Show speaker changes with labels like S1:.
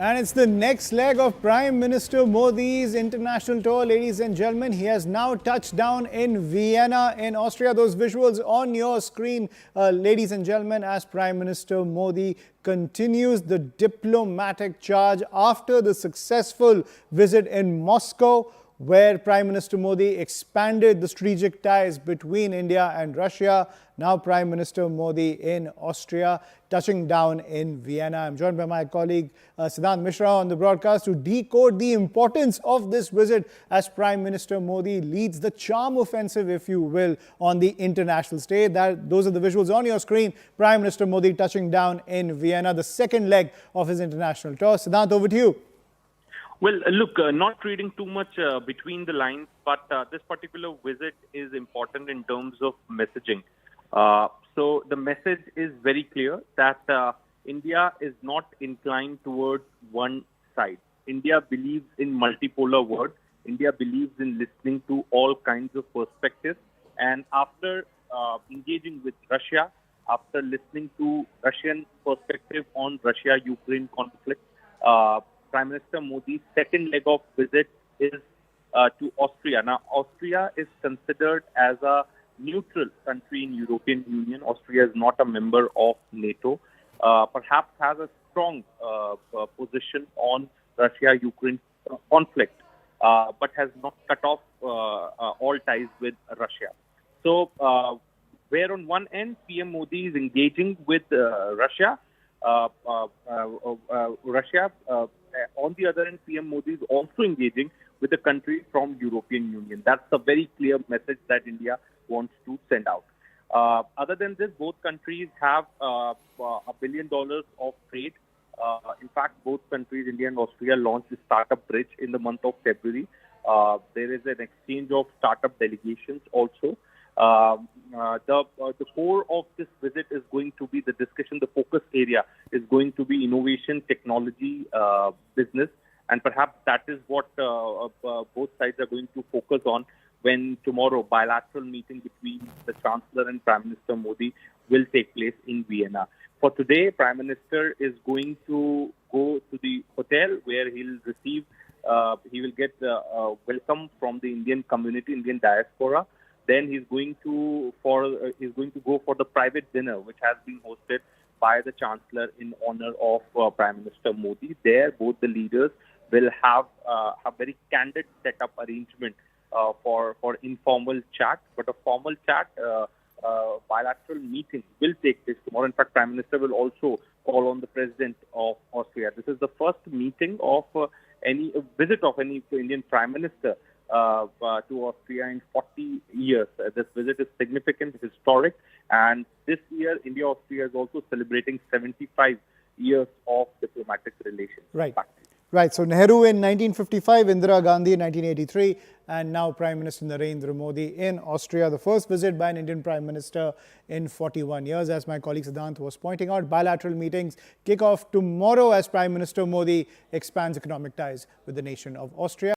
S1: And it's the next leg of Prime Minister Modi's international tour, ladies and gentlemen. He has now touched down in Vienna in Austria. Those visuals on your screen, ladies and gentlemen, as Prime Minister Modi continues the diplomatic charge after the successful visit in Moscow, where Prime Minister Modi expanded the strategic ties between India and Russia. Now Prime Minister Modi in Austria, touching down in Vienna. I'm joined by my colleague Siddhant Mishra on the broadcast to decode the importance of this visit as Prime Minister Modi leads the charm offensive, if you will, on the international stage. Those are the visuals on your screen. Prime Minister Modi touching down in Vienna, the second leg of his international tour. Siddhant, over to you.
S2: Well, look, not reading too much between the lines, but this particular visit is important in terms of messaging. So the message is very clear that India is not inclined towards one side. India believes in multipolar world. India believes in listening to all kinds of perspectives. And after engaging with Russia, after listening to Russian perspective on Russia-Ukraine conflict, Prime Minister Modi's second leg of visit is to Austria. Now, Austria is considered as a neutral country in European Union. Austria is not a member of NATO, perhaps has a strong position on Russia-Ukraine conflict, but has not cut off all ties with Russia. So, where on one end, PM Modi is engaging with Russia, on the other end, PM Modi is also engaging with the country from European Union. That's a very clear message that India wants to send out. Other than this, both countries have $1 billion of trade. In fact, both countries, India and Austria, launched the startup bridge in the month of February. There is an exchange of startup delegations also. The core of this visit is going to be the discussion. The focus area is going to be innovation, technology, business, and perhaps that is what both sides are going to focus on when tomorrow bilateral meeting between the Chancellor and Prime Minister Modi will take place in Vienna. For today, Prime Minister is going to go to the hotel where he will get welcome from the Indian community, Indian diaspora. Then he's going to go for the private dinner, which has been hosted by the Chancellor in honor of Prime Minister Modi. There, both the leaders will have a very candid setup arrangement for informal chat, but a formal chat, bilateral meeting will take place tomorrow. In fact, Prime Minister will also call on the President of Austria. This is the first meeting of any visit of any Indian Prime Minister to Austria in 40 years. This visit is significant, historic, and this year India-Austria is also celebrating 75 years of diplomatic relations.
S1: Right. So Nehru in 1955, Indira Gandhi in 1983, and now Prime Minister Narendra Modi in Austria. The first visit by an Indian Prime Minister in 41 years. As my colleague Siddhant was pointing out, bilateral meetings kick off tomorrow as Prime Minister Modi expands economic ties with the nation of Austria.